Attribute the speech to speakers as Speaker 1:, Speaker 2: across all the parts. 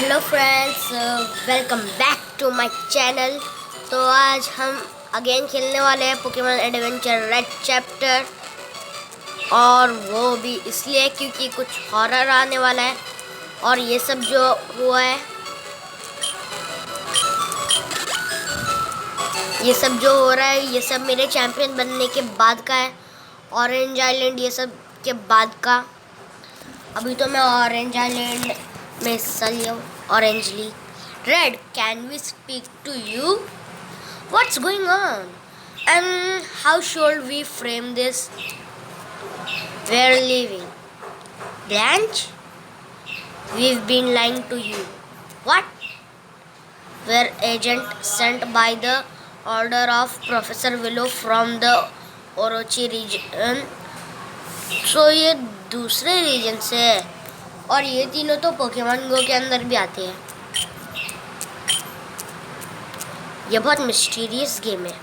Speaker 1: Hello friends, welcome back to my channel. तो आज हम अगेन खेलने वाले हैं पोकेमॉन एडवेंचर रेड चैप्टर, और वो भी इसलिए क्योंकि कुछ हॉरर आने वाला है। और ये सब जो हुआ है, ये सब जो हो रहा है, ये सब मेरे चैंपियन बनने के बाद का है। ऑरेंज आइलैंड ये सब के बाद का। अभी तो मैं ऑरेंज आइलैंड में हिस्सा लिया हूँ। Orange league red, can we speak to you? What's going on and how should we frame this? We are living Blanche, we've been lying to you. What? We're agent sent by the order of Professor Willow from the Orochi region. So ये दूसरे reason से है, और ये तीनों तो Pokemon गो के अंदर भी आते हैं। ये बहुत मिस्टीरियस गेम है।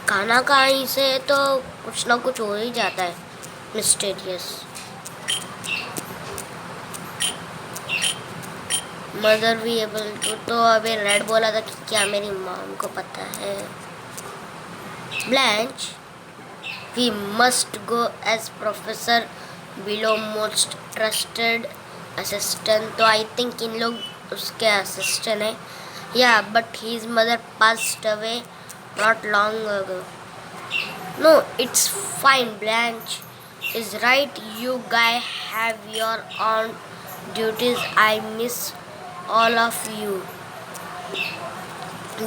Speaker 1: खाना कहीं से तो कुछ ना कुछ हो ही जाता है मिस्टीरियस। मदर भी एबल तो अभी रेड बोला था कि क्या मेरी मॉम को पता है? Blanche, we must go as professor below most trusted assistant. तो आई थिंक इन लोग उसके असिस्टेंट है। या but his mother passed away not long ago. No, it's fine, Blanche is right, you guy have your own duties, I miss all of you.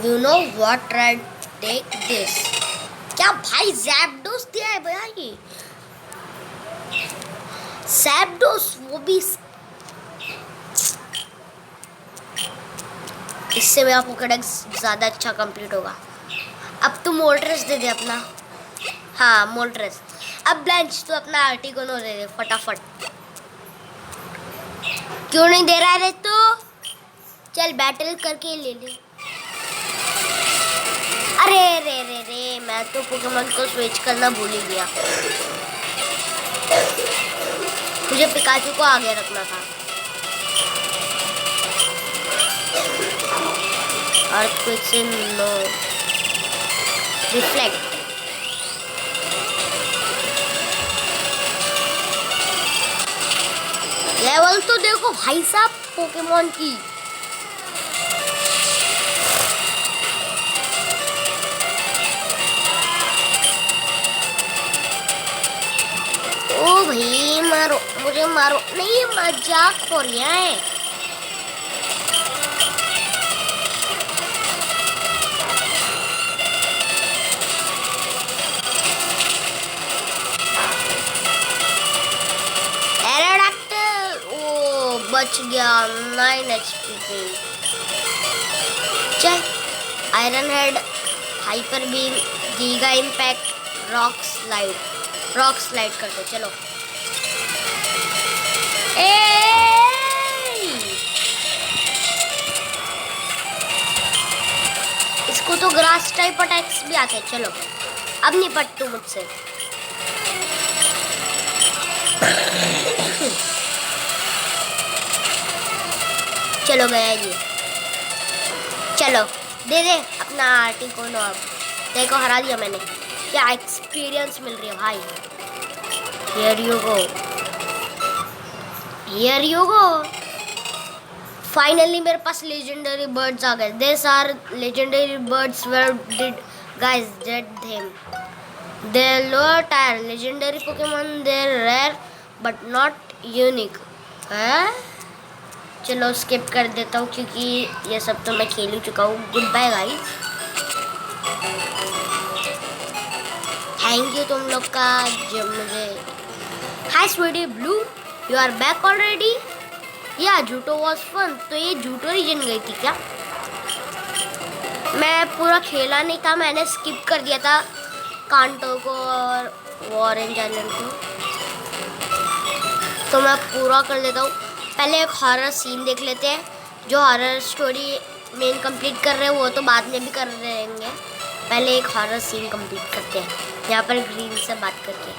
Speaker 1: You know what, Red? Take this. क्या भाई ज़ैप्डोस दिया है भाई? ज़ैप्डोस, वो भी इससे मेरा Pokedex ज़्यादा अच्छा कंप्लीट होगा। अब तू मोल्ट्रेस दे दे अपना। हाँ, मोल्ट्रेस। अब ब्लैंच तू अपना आर्टिगोनो दे दे फटाफट। क्यों नहीं दे रहा है रे तू? चल बैटल करके ले ले। अरे रे रे रे, मैं तो पोकेमॉन को स्विच करना भूल ही गया। मुझे पिकाचू को आगे रखना था। अर्थक्वेक से नो, रिफ्लेक्ट। लेवल तो देखो भाई साहब पोकेमॉन की। ओ भाई मारो, मुझे मारो नहीं, मजाक हो रहा है। एरोडैक्टिल, ओ बच गया। 9 HP पे। चल, iron head, hyper beam, giga impact, rock slide करते चलो। इसको तो ग्रास टाइप अटैक्स भी आते हैं। चलो अब निपट तू मुझसे। चलो गया ये। चलो दे दे अपना आर्टिगोनो। अब देखो हरा दिया मैंने। क्या एक्सपीरियंस मिल रही है भाई। Here you go. Here you go. Finally मेरे पास लेजेंडरी बर्ड्स आ गए। These are legendary birds. Where did guys get them? They're lower tier legendary Pokemon. They're rare but not unique. हैं? चलो स्किप कर देता हूँ क्योंकि ये सब तो मैं खेल ही चुका हूँ। Goodbye guys. Thank you तुम लोग का जो मुझे। Hi sweetie blue, you are back already? या जूटो वॉज फन। तो ये जूटो रीजन गई थी क्या? मैं पूरा खेला नहीं था, मैंने स्किप कर दिया था कांटो को और ऑरेंज आइलैंड को। तो मैं पूरा कर लेता हूँ। पहले एक हॉरर सीन देख लेते हैं। जो हॉरर स्टोरी मेन कंप्लीट कर रहे हैं वो तो बाद में भी कर रहेंगे। पहले एक हॉरर सीन कंप्लीट करते हैं यहाँ पर ग्रीन से बात करके।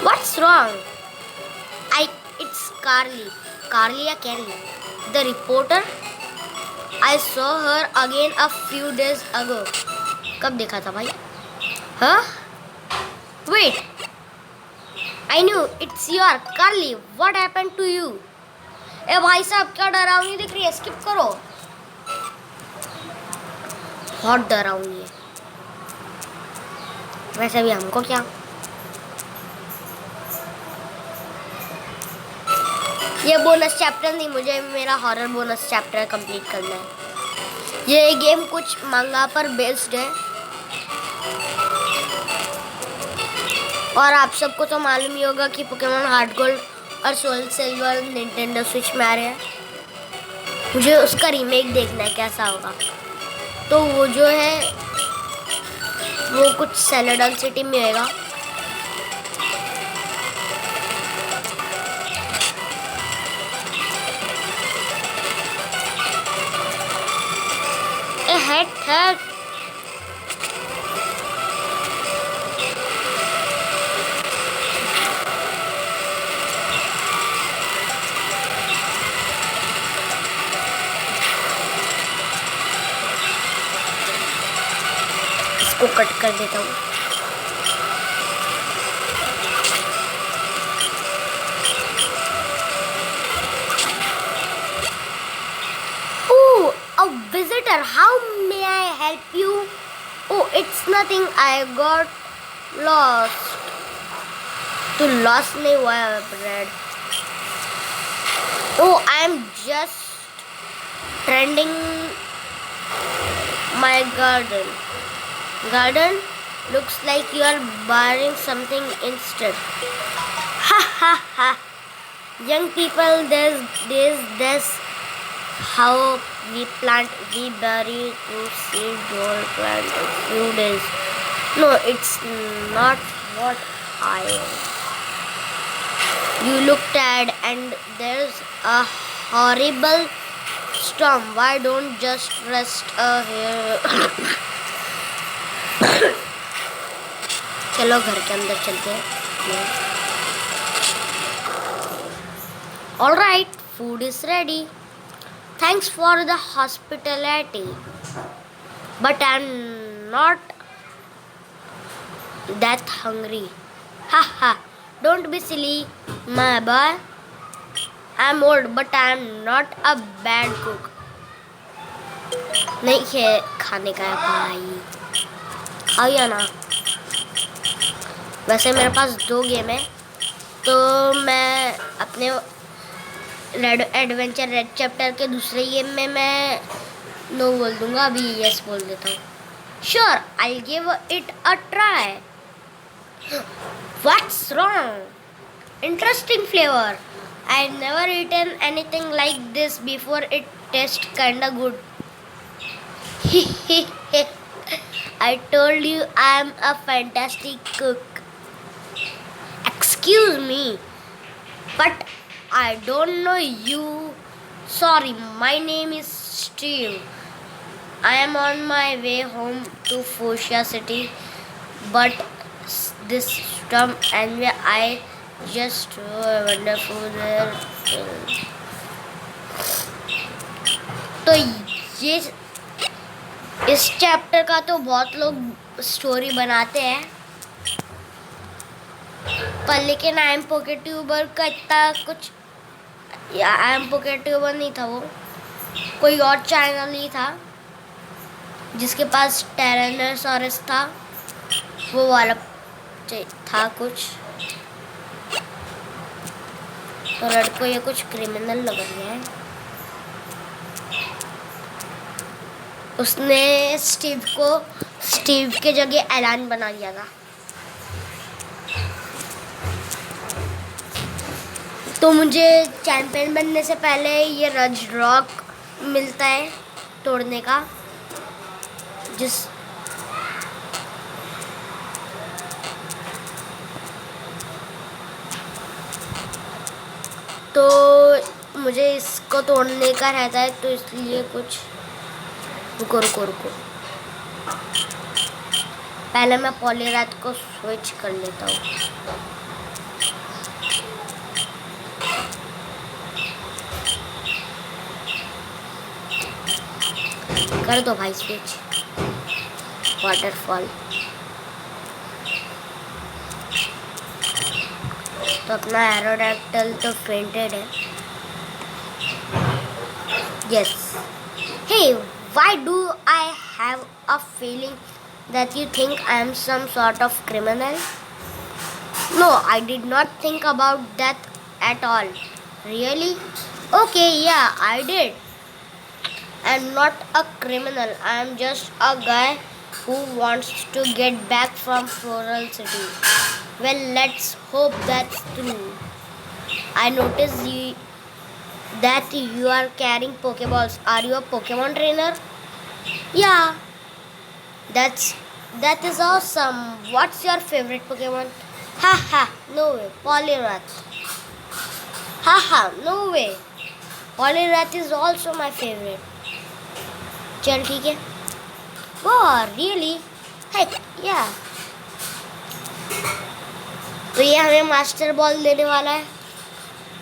Speaker 1: What's wrong? It's Carly. Carly या Carrie? The reporter, I saw her again a few days ago. कब देखा था भाई? हाँ, wait, I knew it's your Carly, what happened to you? ए भाई साहब, क्या डरावनी दिख रही है, स्किप करो। बहुत डरावनी है। वैसे भी हमको क्या, ये बोनस चैप्टर नहीं, मुझे मेरा हॉरर बोनस चैप्टर कंप्लीट करना है। ये गेम कुछ मंगा पर बेस्ड है, और आप सबको तो मालूम ही होगा कि पोकेमॉन हार्ट गोल्ड और सोल सिल्वर निंटेंडो स्विच में आ रहे हैं। मुझे उसका रीमेक देखना है कैसा होगा। तो वो जो है वो कुछ सेलेडन सिटी में होगा। हेड इसको कट कर देता हूँ। Oh, a visitor. How may I help you? Oh, it's nothing. I got lost. तो lost नहीं हुआ है bread. Oh, I'm just tending my garden. Garden? Looks like you are buying something instead. Ha ha ha. Young people, there's how we plant, we bury to seed, don't plant a few days. No, it's not what I am. You look tired and there's a horrible storm. Why don't just rest here? चलो घर के अंदर चलते हैं। All right, food is ready. Thanks for the hospitality, but I'm not that hungry. Haha, don't be silly, my boy. I'm old, but I'm not a bad cook. नहीं है खाने का है भाई, आओ या ना। वैसे मेरे पास 2 गेम है, तो मैं अपने रेड एडवेंचर रेड चैप्टर के दूसरे गेम में मैं नो बोल दूंगा, अभी यस बोल देता हूँ। Sure, I give it a try. What's wrong? Interesting flavour. I never eaten anything like this before, it taste kinda good. I told you I'm a fantastic cook. Excuse me, but I don't know you. Sorry, my name is Steve. I am on my way home to Fuchsia City, but this storm and I just wonderful there. तो ये इस chapter का तो बहुत लोग story बनाते हैं, पर लेकिन आई एम पॉकेट ट्यूबर का इतना कुछ, या आई एम पॉकेट ट्यूबर नहीं था, वो कोई और चैनल ही था जिसके पास टेरानोसॉरस था, वो वाला था कुछ। तो रेड को ये कुछ क्रिमिनल लग रहा है। उसने स्टीव के जगह एलान बना दिया था। तो मुझे चैंपियन बनने से पहले ये रज रॉक मिलता है तोड़ने का, जिस तो मुझे इसको तोड़ने का रहता है, तो इसलिए कुछ रुको पहले मैं पॉलीराथ को स्विच कर लेता हूँ। कर दो भाई स्विच। वाटरफॉल तो अपना एरोडैक्टल तो फेंटेड है। Yes. Hey, why do I have a feeling that you think I am some sort of criminal? No, I did not think about that at all. Really? Okay, yeah, I did. I'm not a criminal. I'm just a guy who wants to get back from Floral City. Well, let's hope that's true. I noticed that you are carrying Pokeballs. Are you a Pokemon trainer? Yeah. That is awesome. What's your favorite Pokemon? Haha, no way. Poliwrath. Haha, no way. Poliwrath is also my favorite. चल ठीक है। वाह, really? हेक, या। तो ये हमें master ball देने वाला है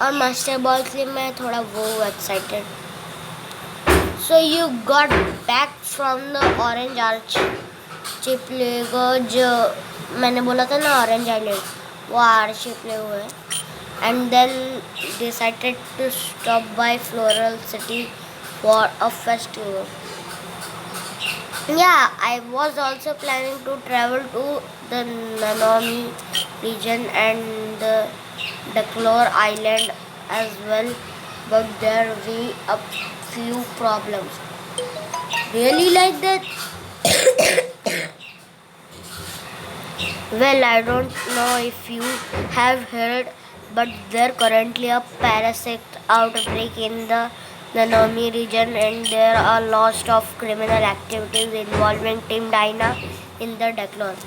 Speaker 1: और मास्टर बॉल के लिए मैं थोड़ा वो excited. So you got back from the Orange Archipelago, जो मैंने बोला था ना ऑरेंज आइलैंड, वो आर्चीपेलागो है। And then decided to stop by floral city for a festival. Yeah, I was also planning to travel to the Nanomi region and the Declore Island as well, but there were a few problems. Really like that? Well, I don't know if you have heard, but there's currently a parasite outbreak in the Nanomi region, and there are lots of criminal activities involving Team Dyna in the Declore.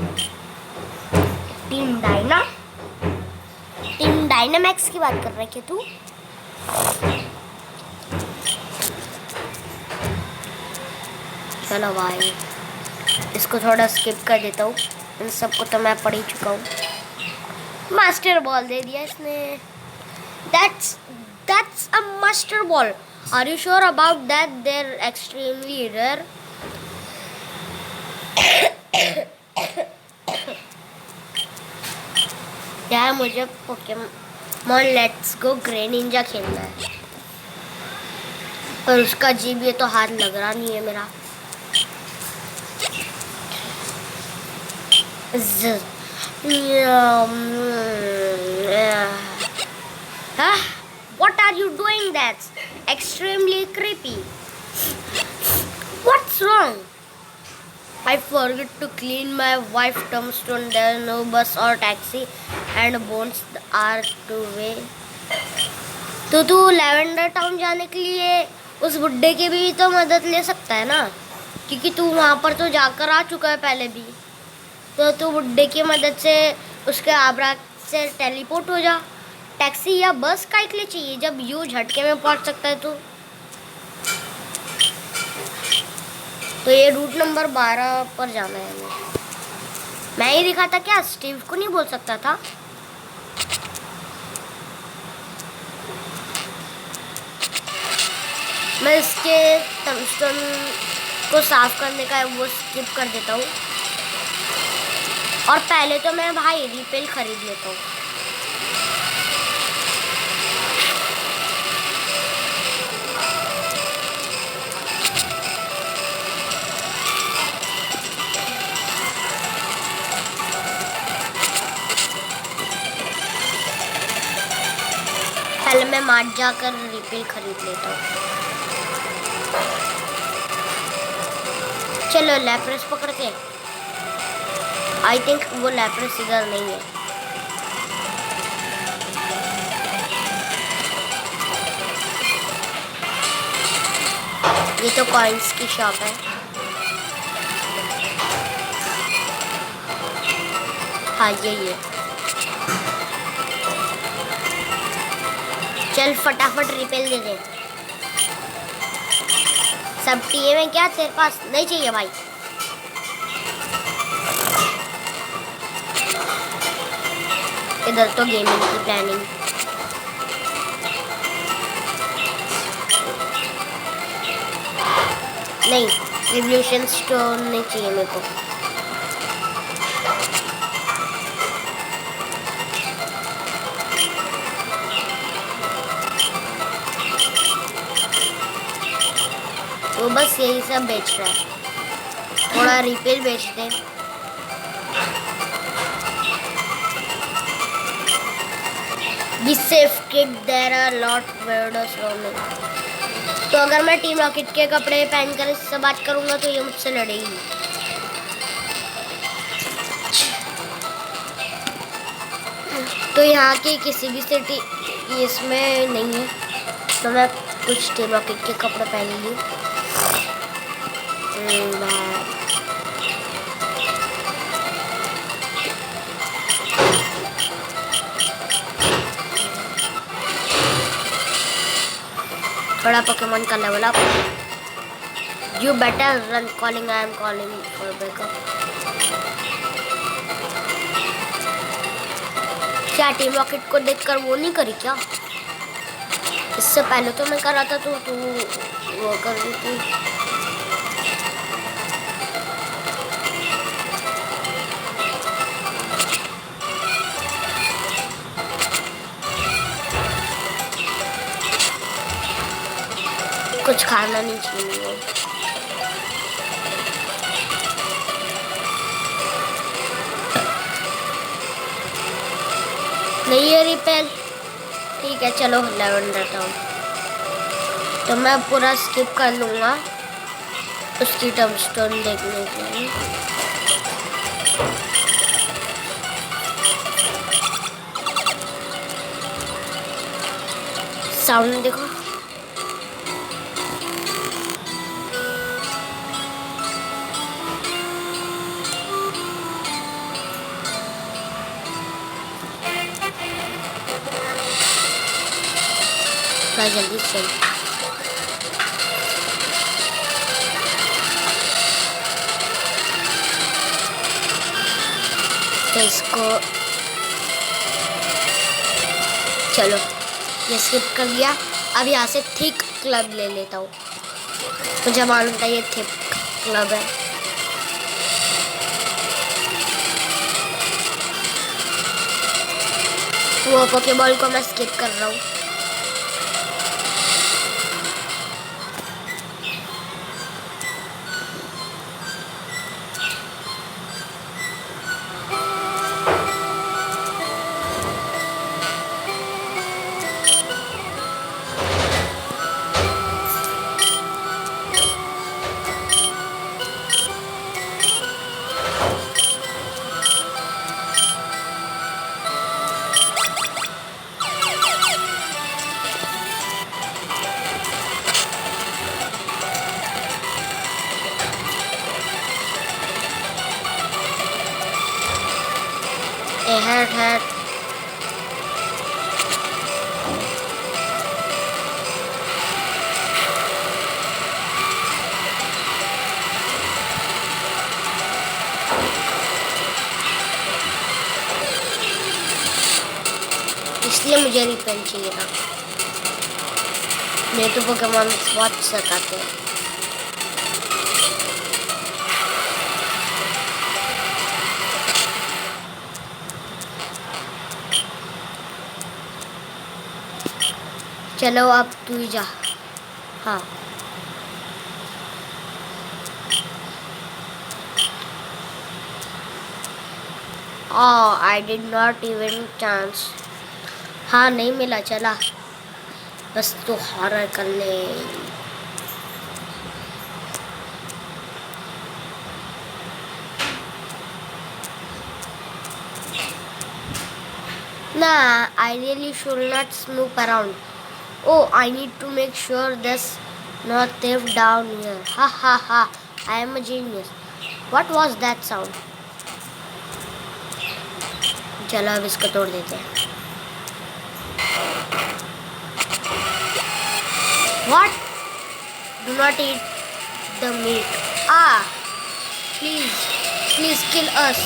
Speaker 1: Team Dyna? Team Dynamax की बात कर रहा है क्या तू? चलो भाई, इसको थोड़ा स्किप कर देता हूँ। इन सबको तो मैं पढ़ ही चुका हूँ। मास्टर बॉल दे दिया इसने। That's a master ball. Are you sure about that? They're extremely rare. यार मुझे Pokemon let's go grey Ninja खेलना है, पर उसका जीबी तो हाथ लग रहा नहीं है मेरा। What are you doing? That's extremely creepy. What's wrong? I forgot to clean my wife's tombstone. There's no bus or taxi, and bones are too way. तो तू लैवेंडर टाउन जाने के लिए उस बुड्ढे की भी तो मदद ले सकता है ना, क्योंकि तू वहाँ पर तो जाकर आ चुका है पहले भी। तो तू बुड्ढे की मदद से उसके आबरा से टेलीपोर्ट हो जा। टैक्सी या बस का के लिए चाहिए जब यू झटके में पहुंच सकता है तो ये रूट नंबर 12 पर जाना है हमें। मैं ही दिखा था क्या? स्टीव को नहीं बोल सकता था? मैं इसके टंगस्टन को साफ करने का वो स्किप कर देता हूँ, और पहले तो मैं भाई रिपेल खरीद लेता हूँ। पहले मैं मार्ट जाकर रिपेल खरीद लेता हूँ। चलो लैप्रेस पकड़ते। आई थिंक वो लैप्रेस इधर नहीं है। ये तो कॉइन्स की शॉप है। हाँ ये चल फटाफट रिपेल दे दे। सब टीम है क्या तेरे पास? नहीं चाहिए भाई। इधर तो गेमिंग की प्लानिंग। नहीं एवोल्यूशन स्टोन नहीं चाहिए मेरे को। वो बस यही सब बेच रहा है, थोड़ा रिपेयर बेच दे। Be safe kid, there are lot weirdos roaming। तो अगर मैं टीम रॉकेट के कपड़े पहनकर इससे बात करूंगा तो ये मुझसे लड़ेगी। तो यहाँ की किसी भी सिटी इसमें नहीं है, तो मैं कुछ टीम रॉकेट के कपड़े पहन ली। थोड़ा पोकेमॉन का level up. You better run, calling, I am calling for backup. क्या टीम रॉकेट को देखकर वो नहीं करी क्या? इससे पहले तो मैं कर रहा था, तो तू वो कर रही थी। कुछ खाना नहीं चाहिए। नहीं है रिपेल, ठीक है चलो लेवेंडर टाउन। तो मैं पूरा स्किप कर लूँगा उसकी टम्बस्टोन देखने के लिए। साउंड देखो, जल्दी चल। तो इसको चलो ये स्किप कर दिया। अब यहाँ से थिक क्लब ले लेता हूँ, मुझे मालूम था ये थिक क्लब है। वो पोकेबॉल को मैं स्किप कर रहा हूँ। है इसलिए मुझे रिपेल चाहिए था। नहीं तो पोकेमॉन बहुत सताते हैं। चलो अब तू ही जा। हाँ आई डिड नॉट इवन चांस। हाँ नहीं मिला, चला बस तो हॉरर कर ले। Nah, I really should not snoop around. Oh, I need to make sure there's no thief down here. Ha ha ha, I am a genius. What was that sound? चलो अब इसको तोड़ देते हैं। What? Do not eat the meat. Ah, please kill us.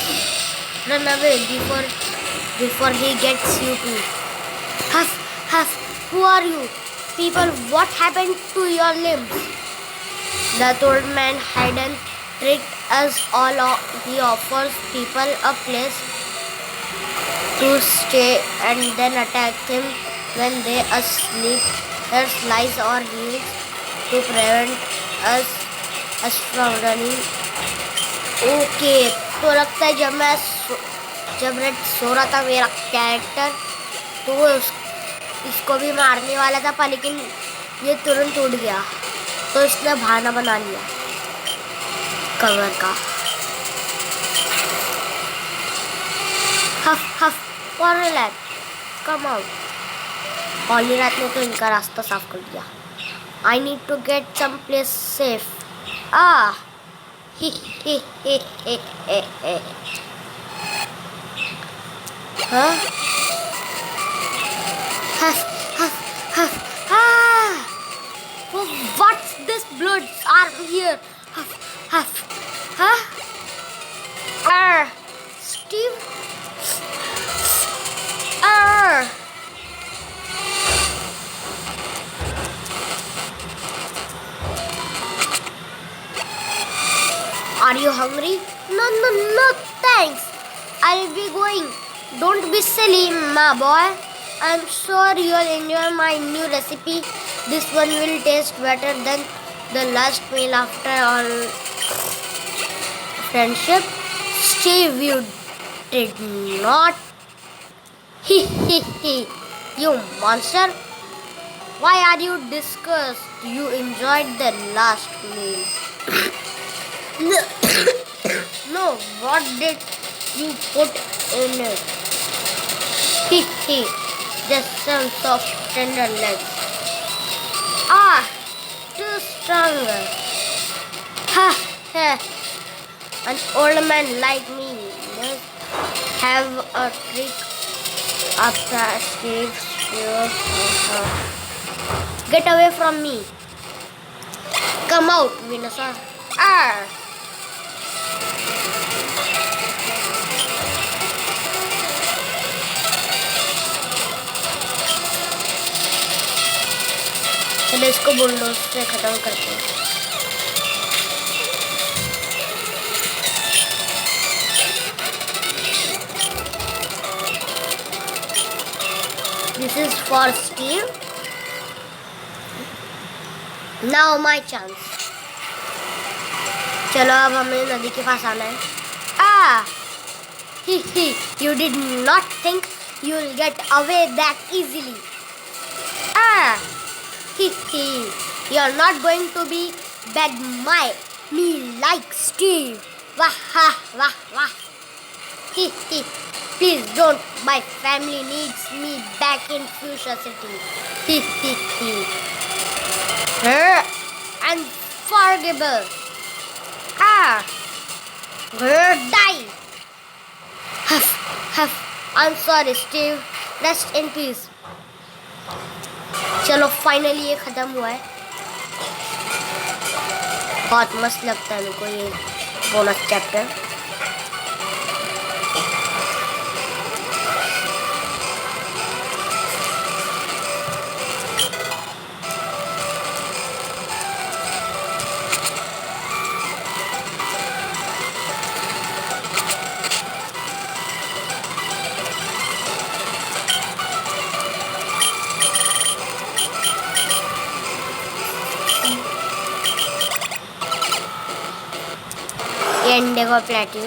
Speaker 1: Run away before he gets you too. Huff, who are you? People, what happened to your limbs? That old man hadn't tricked us all. He offers people a place to stay and then attack him when they asleep. There's lies or heels to prevent us from running. Okay, तो लगता है जब red सो रहा था मेरा character, तो वो इसको भी मारने वाला था, पर लेकिन ये तुरंत उड़ गया, तो इसने बहाना बना लिया कवर का। हफ हफ और रिलैक्स, कम आउट। हॉली रात ने तो इनका रास्ता साफ कर दिया। I need to get some place safe. Huh? Huff, huff, huff. Oh, what's this blood are here? Huff, huff. Steve. Are you hungry? No, thanks. I'll be going. Don't be silly, my boy. I'm sure you'll enjoy my new recipe. This one will taste better than the last meal after all. Friendship? Steve, you did not. You monster. Why are you disgusted? You enjoyed the last meal. No, what did you put in it? Just some soft tender legs. Too strong. An old man like me must have a trick after Steve. Get away from me. Come out, Venusaur. चलो इसको bulldoze से खत्म करते हैं। This is for Steve. Now my chance. चलो अब हमें नदी के पास आना है। You did not think you'll get away that easily. You're not going to be beg me like Steve. Wah. Please don't. My family needs me back in Fuchsia City. Unforgivable. Die. I'm sorry, Steve. Rest in peace. चलो finally ये ख़त्म हुआ है। बहुत मस्त लगता है मेरे को ये बोनस चैप्टर। इंडिगो प्लेट्यू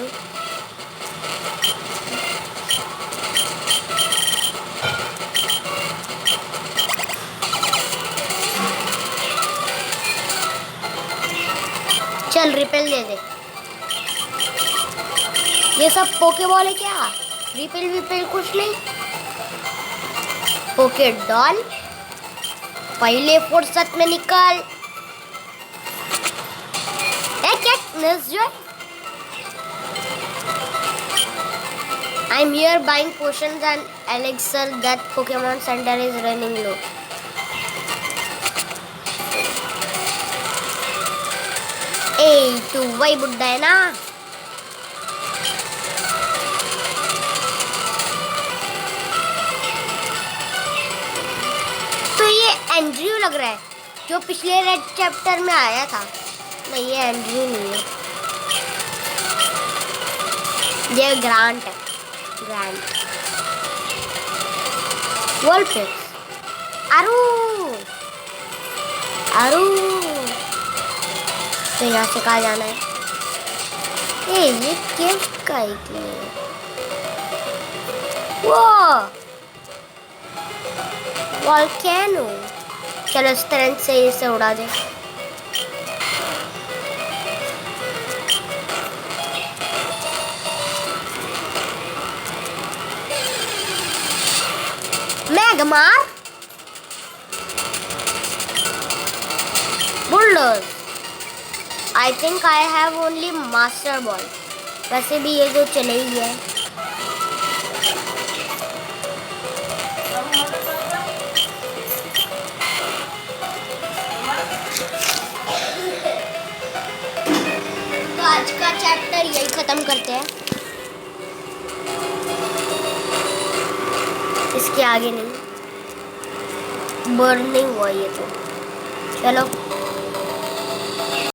Speaker 1: चल रिपेल दे दे। ये सब पोकेबॉल है क्या? रिपेल कुछ नहीं। पोके डॉल पहले फुर्सत में निकल। क्या I'm here buying potions and elixir. That Pokemon Center is running low. तू वही बुड्ढा है ना? तो ये एंड्रयू लग रहा है जो पिछले रेड चैप्टर में आया था। नहीं ये एंड्रयू नहीं है, ये ग्रांट है। ग्रांट वॉलपेक्स। आरू आरू तो यहाँ से कहाँ जाना है? ये केव का है कि वो वॉल्केनो। चलो इस तरह से इसे उड़ा दे। Magmar bulldoze. I think I have only master ball. वैसे भी ये जो चले ही है। तो आज का चैप्टर यही खत्म करते हैं, इसके आगे नहीं। बर्निंग हुआ ये तो। चलो